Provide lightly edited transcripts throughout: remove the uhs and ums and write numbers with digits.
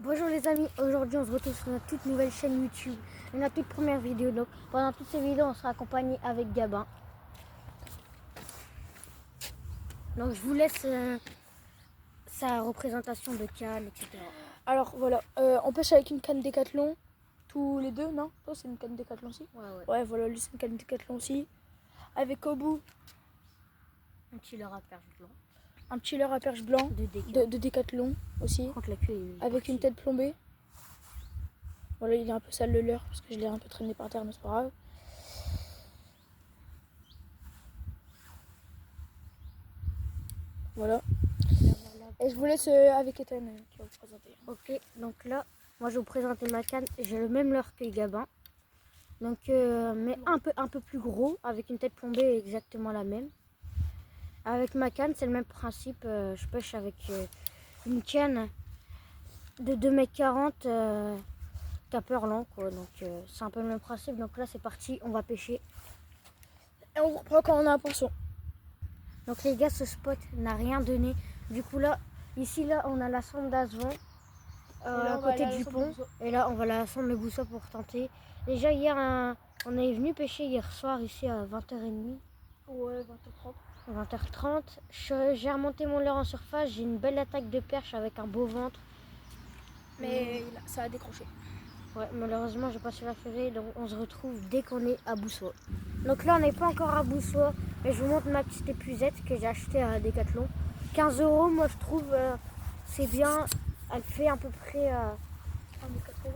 Bonjour les amis, aujourd'hui on se retrouve sur notre toute nouvelle chaîne YouTube et notre toute première vidéo. Donc pendant toutes ces vidéos on sera accompagné avec Gabin. Donc je vous laisse sa représentation de canne, etc. Alors voilà, on pêche avec une canne Décathlon, tous les deux, non? Toi c'est une canne Décathlon aussi? Ouais. Ouais, voilà, lui c'est une canne Décathlon aussi. Avec au bout Un petit leurre à perche blanc. un petit leurre à perche blanc de Décathlon aussi. Contre la queue, Avec une tête plombée. Voilà, il est un peu sale le leurre parce que je l'ai un peu traîné par terre, mais c'est pas grave. Voilà. Et je vous laisse avec Ethan qui va vous présenter. Ok, donc là, moi je vais vous présenter ma canne. J'ai le même leurre que Gabin. Donc, mais un peu plus gros, avec une tête plombée exactement la même. Avec ma canne, c'est le même principe. Je pêche avec une canne de 2,40 m tapeur lent, quoi. Donc, c'est un peu le même principe. Donc là, c'est parti, on va pêcher. Et on vous reprend quand on a un poisson. Donc les gars, ce spot n'a rien donné. Du coup là, ici là, on a la sonde d'Azvan à côté du pont. Et là, on va la sonde le Boussois pour tenter. Déjà hier, on est venu pêcher hier soir ici à 20h30. Ouais, 20h30. 20h30. J'ai remonté mon leurre en surface. J'ai une belle attaque de perche avec un beau ventre. Mais ça a décroché. Ouais, malheureusement, j'ai pas su la ferrer, donc on se retrouve dès qu'on est à Boussois. Donc là, on n'est pas encore à Boussois, mais je vous montre ma petite épuisette que j'ai achetée à Decathlon. 15 €, moi je trouve, c'est bien. Elle fait à peu près 1,80 m.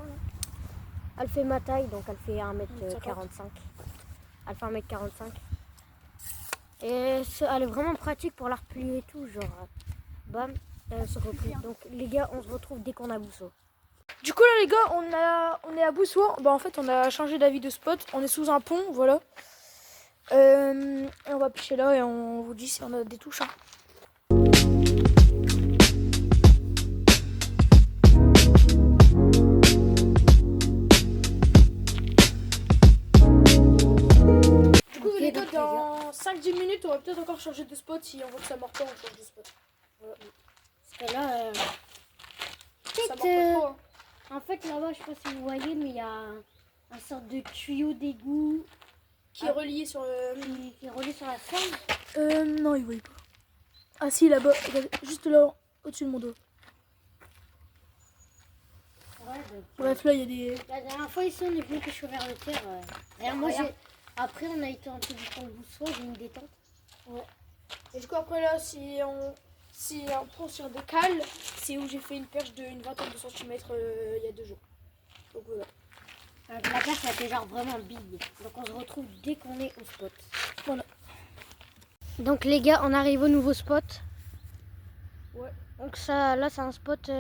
elle fait ma taille, donc elle fait 1,45 m. Elle fait 1,45 m. Et elle est vraiment pratique pour la replier et tout, genre, bam, elle se replie. Donc les gars, on se retrouve dès qu'on est à Boussois. Du coup là les gars, on est à Boussois. Bah en fait on a changé d'avis de spot. On est sous un pont, voilà. Et on va pêcher là et on vous dit si on a des touches. Hein. Du coup les gars, dans 5-10 minutes on va peut-être encore changer de spot. Si on voit que ça mord pas, on change de spot. Voilà. Parce que là, Ça mord pas trop. Hein. en fait, là-bas, je sais pas si vous voyez, mais il y a un sorte de tuyau d'égout Qui est relié sur qui est relié sur la scène. non, il voyait pas. Ah si, là-bas, juste là, au-dessus de mon dos. Ouais, donc, Bref, là, il y a des... la dernière fois, ici, on est venu pêcher vers le terre. Après, on a été un peu du pont de Boussois, j'ai une détente. Ouais. Et du coup, après là, si on prend sur des cales, c'est où j'ai fait une perche d'une vingtaine de centimètres il y a 2 jours. Donc voilà. La perche, elle était genre vraiment big. Donc, on se retrouve dès qu'on est au spot. Voilà. Donc, les gars, on arrive au nouveau spot. Ouais. Donc, ça, là, c'est un spot...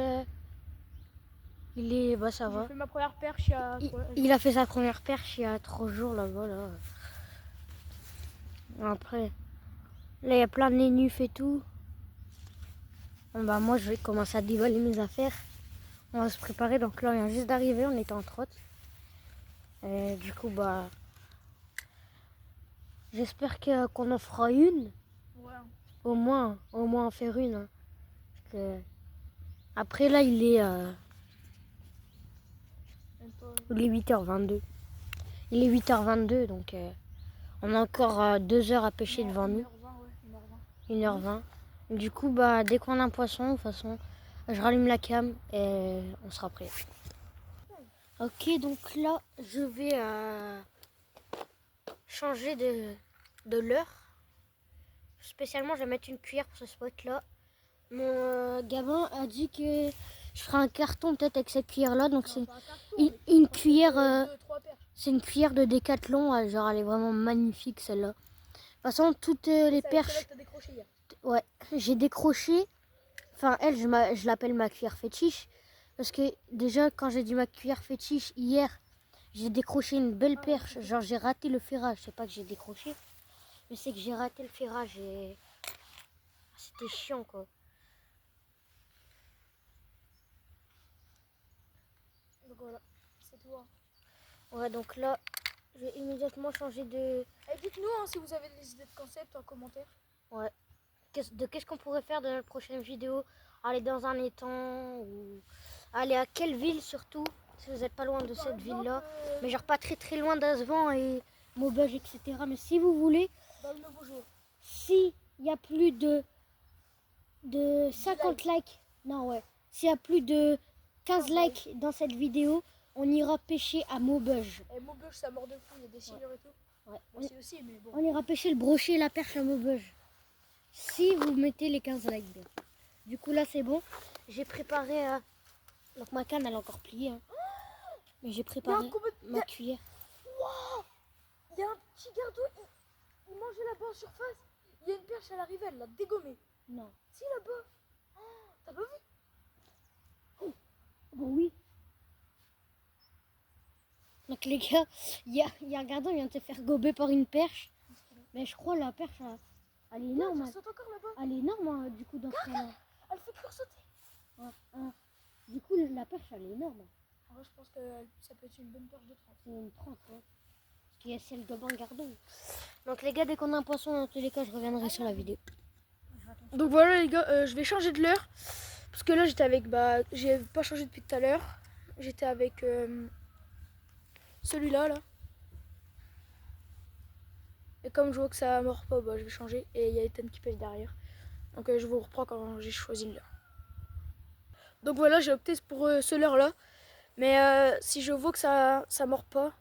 il est... Bah, ça va. J'ai fait ma première perche il y a... Il a fait sa première perche il y a 3 jours là-bas. Là. Après, là il y a plein de nénufs et tout. Bon, bah, moi je vais commencer à déballer mes affaires. On va se préparer. Donc là on vient juste d'arriver, on était en trotte. Et du coup bah j'espère qu'on en fera une. Ouais. Au moins en faire une. Hein. Parce que... Après là il est 8h22. Il est 8h22 donc on a encore 2 heures à pêcher devant nous. 1h20. Du coup, bah, dès qu'on a un poisson, de toute façon, je rallume la cam et on sera prêt. Ok, donc là, je vais changer de leurre. Spécialement, je vais mettre une cuillère pour ce spot-là. Mon gamin a dit que je ferai un carton peut-être avec cette cuillère-là. Donc c'est une cuillère, c'est une cuillère de Décathlon. Genre, elle est vraiment magnifique celle-là. De toute façon, toutes les perches... Ouais, j'ai décroché. Enfin, elle, je l'appelle ma cuillère fétiche. Parce que déjà, quand j'ai dit ma cuillère fétiche hier, j'ai décroché une belle perche. Genre, j'ai raté le ferrage. C'est pas que j'ai décroché, mais c'est que j'ai raté le ferrage et c'était chiant, quoi. Donc voilà, c'est tout. Hein. Ouais, donc là, je vais immédiatement changer de... Et dites-nous hein, si vous avez des idées de concept en commentaire. Ouais. Qu'est-ce qu'on pourrait faire dans notre prochaine vidéo? Aller dans un étang ou aller à quelle ville surtout, si vous n'êtes pas loin de cette ville-là. Mais genre pas très loin d'Azvan et Maubeuge, etc. Mais si vous voulez, Dans le nouveau jour. s'il y a plus de 50 likes, non ouais, s'il y a plus de 15 likes dans cette vidéo, on ira pêcher à Maubeuge. Et Maubeuge, ça mord de fou, il y a des silures et tout. Ouais. Moi aussi, mais bon. On ira pêcher le brochet et la perche à Maubeuge. Si vous mettez les 15 likes, bien. Du coup là c'est bon. J'ai préparé... Donc ma canne elle est encore pliée. Hein. Mais j'ai préparé ma cuillère. Wow, il y a un petit gardou, il mangeait là-bas en surface. Il y a une perche, elle arrivait, elle l'a dégommé. Non. Si, là-bas. Oh, t'as pas vu? Bon oui. Donc les gars, il y a un gardon, il vient de se faire gober par une perche. Mais je crois la perche, elle est énorme. Ça saute encore là-bas. Elle est énorme hein, du coup dans ce cas-là. Elle fait que sauter. Ouais. Du coup la perche elle est énorme. En vrai, je pense que ça peut être une bonne perche de 30. C'est une 30, ouais. Parce qu'il y a celle de un gardon. Donc les gars, dès qu'on a un poisson, dans tous les cas, je reviendrai sur la vidéo. Donc voilà les gars, je vais changer de l'heure. Parce que là j'étais avec, j'ai pas changé depuis tout à l'heure. J'étais avec celui-là là. Et comme je vois que ça mord pas, je vais changer. Et il y a Ethan qui pêche derrière. Donc je vous reprends quand j'ai choisi l'heure. Donc voilà, j'ai opté pour ce leurre là. Mais si je vois que ça mord pas,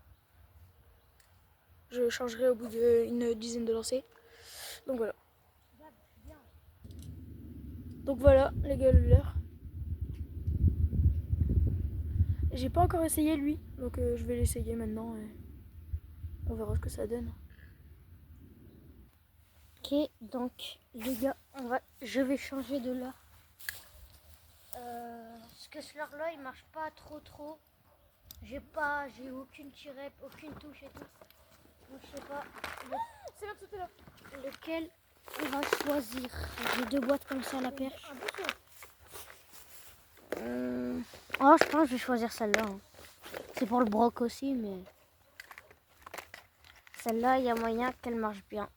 je changerai au bout d'une dizaine de lancers. Donc voilà. Donc voilà les gars, le leurre. J'ai pas encore essayé lui, donc je vais l'essayer maintenant et on verra ce que ça donne. Ok, donc les gars, je vais changer de leurre. Parce que ce leurre là il marche pas trop. J'ai aucune tirette, aucune touche et tout. Donc je sais pas lequel on va choisir. J'ai 2 boîtes comme ça à la perche. Oh, je pense que je vais choisir celle-là. Hein. C'est pour le broc aussi, mais celle-là, il y a moyen qu'elle marche bien.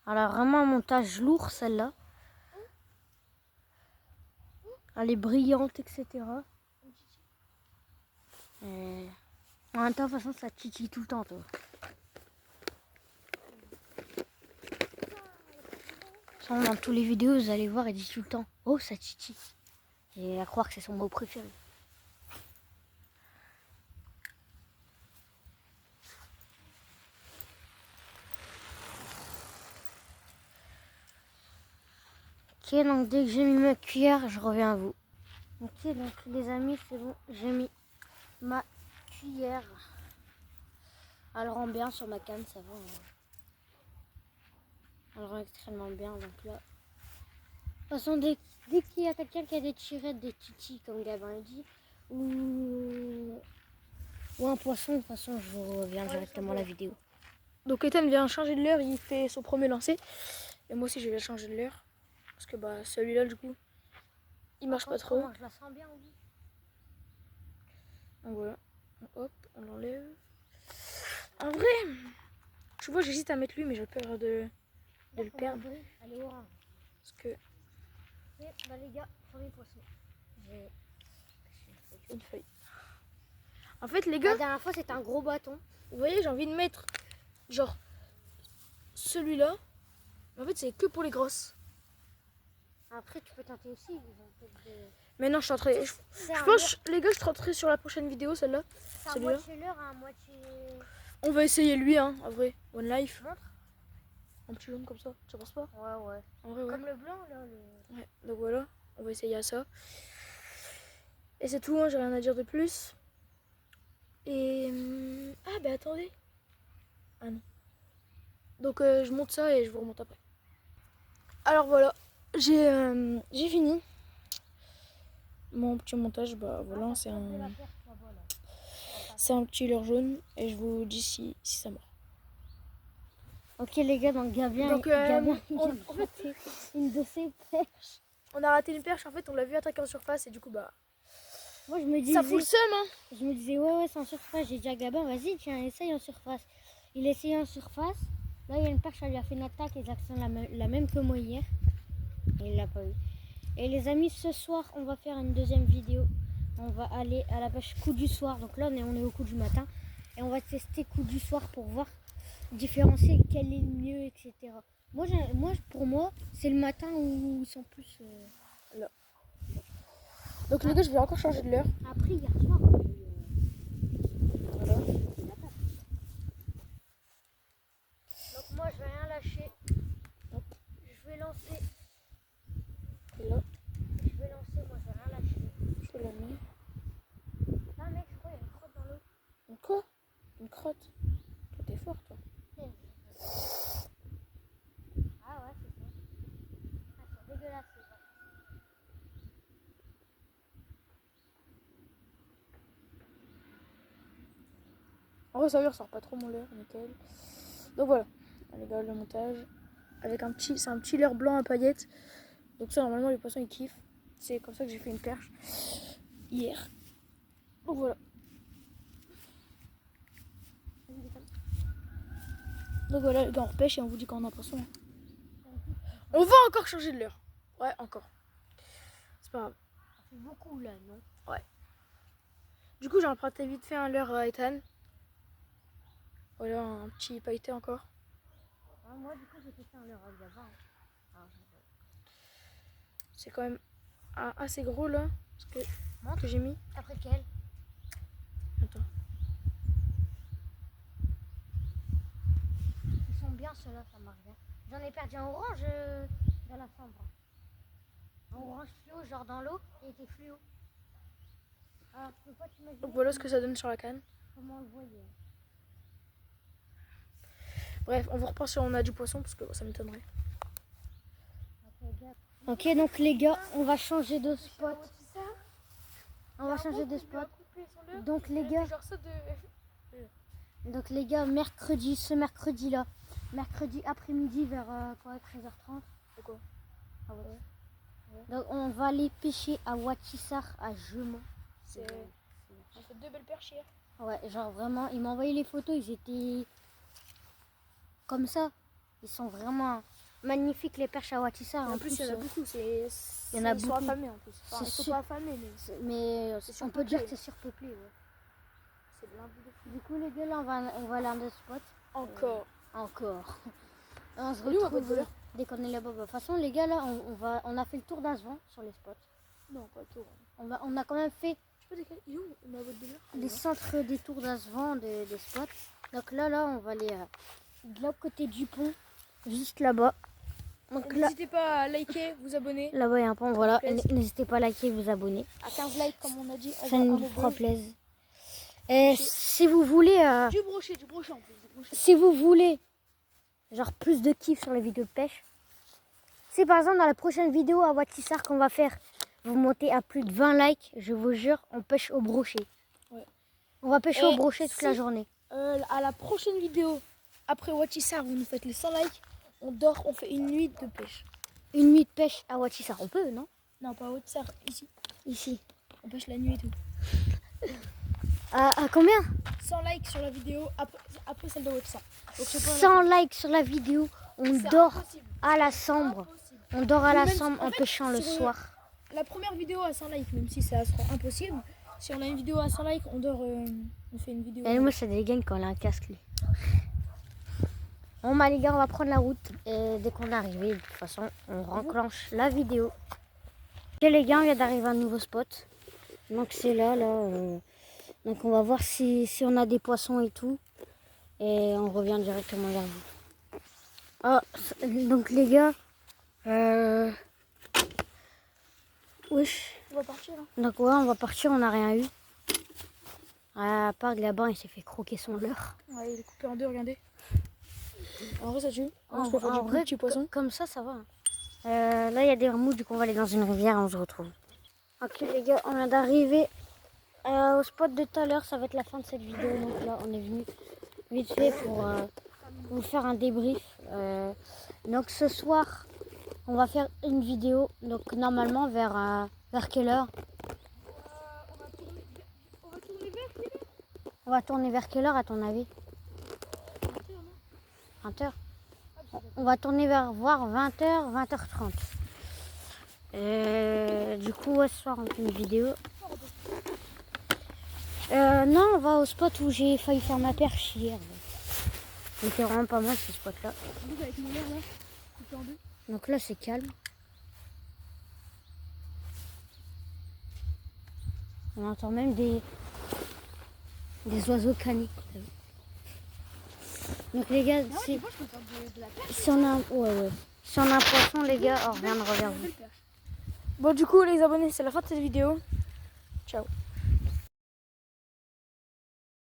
Alors vraiment un montage lourd, celle-là. Elle est brillante, etc. Et en même temps, de toute façon, ça titille tout le temps, toi. Dans tous les vidéos, vous allez voir, elle dit tout le temps « Oh, ça titille !» Et à croire que c'est son mot préféré. Ok, donc dès que j'ai mis ma cuillère, je reviens à vous. Ok, donc les amis, c'est bon, j'ai mis ma cuillère. Elle rend bien sur ma canne, ça va. Hein. Elle rend extrêmement bien, donc là... De toute façon, dès qu'il y a quelqu'un qui a des tirettes, des titis, comme Gabin dit, ou un poisson, de toute façon, je vous reviens directement à la vidéo. Donc Ethan vient changer de l'heure, il fait son premier lancer. Et moi aussi, je vais changer de l'heure. Parce que celui-là, du coup, il marche pas trop. Je la sens bien, oui. Donc voilà, hop, on l'enlève. En vrai, tu vois, j'hésite à mettre lui, mais j'ai peur de le perdre. Elle est orange. Parce que... Et les gars, premier poisson. J'ai une feuille. En fait, les gars... La dernière fois, c'était un gros bâton. Vous voyez, j'ai envie de mettre, genre, celui-là. En fait, c'est que pour les grosses. Après, tu peux tenter aussi. Mais non, je tenterai. Je pense, les gars, je tenterai sur la prochaine vidéo, celle-là. C'est à moitié l'heure, à moitié... On va essayer lui, hein, en vrai. One Life. Montre. Un petit jaune comme ça, tu penses pas? Ouais. En vrai, ouais. Comme le blanc, là. Ouais, donc voilà, on va essayer à ça. Et c'est tout, hein, j'ai rien à dire de plus. Et... Ah, bah attendez. Ah non. Donc je monte ça et je vous remonte après. Alors voilà, j'ai fini. Mon petit montage, voilà, c'est un petit leurre jaune et je vous dis si ça mord. Ok les gars, donc Gabien, en fait, une de ses perches. On a raté une perche, en fait on l'a vu attaquer en surface et du coup moi je me disais, ça fout le seum hein. Je me disais ouais c'est en surface, j'ai dit à Gabin vas-y tiens essaye en surface. Il essayait en surface, là il y a une perche, elle lui a fait une attaque exactement la même que moi hier. Et il l'a pas eu. Et les amis, ce soir, on va faire une deuxième vidéo. On va aller à la pêche coup du soir. Donc là, on est au coup du matin. Et on va tester coup du soir pour voir, différencier quel est le mieux, etc. Pour moi, c'est le matin où ils sont plus... Là. Donc les gars, je vais encore changer de l'heure. Après, hier soir, Voilà. donc moi, je vais rien lâcher. Je vais lancer. Et là, Moi, je vais rien lâcher. je la mets. Là, mec, je crois qu'il y a une crotte dans l'eau. Quoi? Une crotte? Toi, t'es fort, toi. Ah ouais, c'est ça. Ah, c'est dégueulasse, c'est ça. En vrai, ça y ressort pas trop mon leurre, nickel. Donc voilà, les gars, le montage. Avec c'est un petit leurre blanc à paillettes. Donc ça, normalement, les poissons, ils kiffent. C'est comme ça que j'ai fait une perche hier. Donc voilà. Donc voilà, les gars, on repêche et on vous dit quand on a un poisson. On va encore changer de leurre. Ouais, encore. C'est pas grave. Ça fait beaucoup là, non? Du coup, j'ai emprunté vite fait un leurre à Ethan. Voilà, un petit pailleté encore. Ah, moi, du coup, j'ai fait un leurre d'avant. C'est quand même assez gros là. Ce que j'ai mis. Après quel? Attends. Ils sont bien ceux-là, ça marche bien. J'en ai perdu un orange dans la chambre. Un orange fluo, genre dans l'eau, et il était fluo. Alors, tu peux pas t'imaginer Donc voilà ce que ça donne sur la canne. comment on le voyait. Bref, on vous reprend si on a du poisson parce que ça m'étonnerait. Ok, donc les gars, on va changer de spot. On va changer de spot. Donc les gars, mercredi, ce mercredi-là, mercredi après-midi vers 13h30. Pourquoi? Ah ouais. Donc on va aller pêcher à Watissar, à Jeumont. J'ai fait 2 belles perches hier. Ouais, genre vraiment, ils m'ont envoyé les photos, ils étaient comme ça. Ils sont vraiment magnifiques les perches à Watissar. En plus, il y en a beaucoup. Il y en a ils sont beaucoup. affamés en plus. Enfin, ils sont pas affamés, mais on peut dire que c'est surpeuplé. Ouais. c'est blindé de fou. Du coup, les gars, là, on va aller à un spot. Encore. Encore. Et on se Et nous, on va retrouve pas dès qu'on est là-bas. De toute façon, les gars, là, on a fait le tour d'Asvan sur les spots. Non, pas le tour. On a quand même fait Je peux décaler. Il est où ma boîte de l'heure? les centres des tours d'Asvan des spots. Donc là, on va aller de l'autre côté du pont, juste là-bas. Donc là, N'hésitez pas à liker, vous abonner. là-bas, il y a un pont, voilà. plaise. N'hésitez pas à liker et vous abonner. À 15 likes, comme on a dit. Ça nous fera plaisir. Et si vous voulez... Du brochet en plus. Du brochet. Si vous voulez, genre plus de kiff sur les vidéos de pêche, si par exemple dans la prochaine vidéo à Watissar qu'on va faire, vous montez à plus de 20 likes, je vous jure, on pêche au brochet. Ouais. On va pêcher au brochet toute la journée. À la prochaine vidéo, après Watissar, vous nous faites les 100 likes, on dort, on fait une nuit de pêche. Une nuit de pêche à Watissar, on peut, non? Non, pas à Watissar, ici. Ici. On pêche la nuit et tout. À combien? 100 likes sur la vidéo après celle de Watissar. Donc, c'est pas 100 likes sur la vidéo, on dort impossible. à la sambre. Impossible. On dort à la Même sambre en en fait, pêchant le sur soir. La première vidéo à 100 likes, même si ça sera impossible, si on a une vidéo à 100 likes, on dort, on fait une vidéo. Et moi, ça dégaine quand on a un casque, lui. Bon, bah les gars, on va prendre la route. Et dès qu'on est arrivé, de toute façon, on renclenche la vidéo. Ok, les gars, on vient d'arriver à un nouveau spot. Donc, c'est là. Donc, on va voir si on a des poissons et tout. Et on revient directement vers vous. Ah, donc, les gars. Wesh. On va partir. Hein. Donc, ouais, on va partir, on n'a rien eu. À part que là-bas, il s'est fait croquer son leurre. Ouais, il est coupé en deux, regardez. En vrai, ça tue. En Je peux faire du vrai, petit poisson. comme ça va. Là, il y a des remous, du coup, on va aller dans une rivière et on se retrouve. Ok, les gars, on vient d'arriver au spot de tout à l'heure. Ça va être la fin de cette vidéo. Donc là, on est venu vite fait pour vous faire un débrief. Donc ce soir, on va faire une vidéo. Donc normalement, vers quelle heure? On va tourner vers quelle heure à ton avis? 20h. On va tourner voir 20h, 20h30. Du coup, ouais, ce soir, on fait une vidéo. Non, on va au spot où j'ai failli faire ma perche hier. C'était vraiment pas mal ce spot-là. Avec mon air là, coupé en deux. Donc là, c'est calme. On entend même des oiseaux caner. Donc les gars, si on a ouais. Si on a un poisson, les gars, on reviendra vers vous. Bon, du coup, les abonnés, c'est la fin de cette vidéo. Ciao.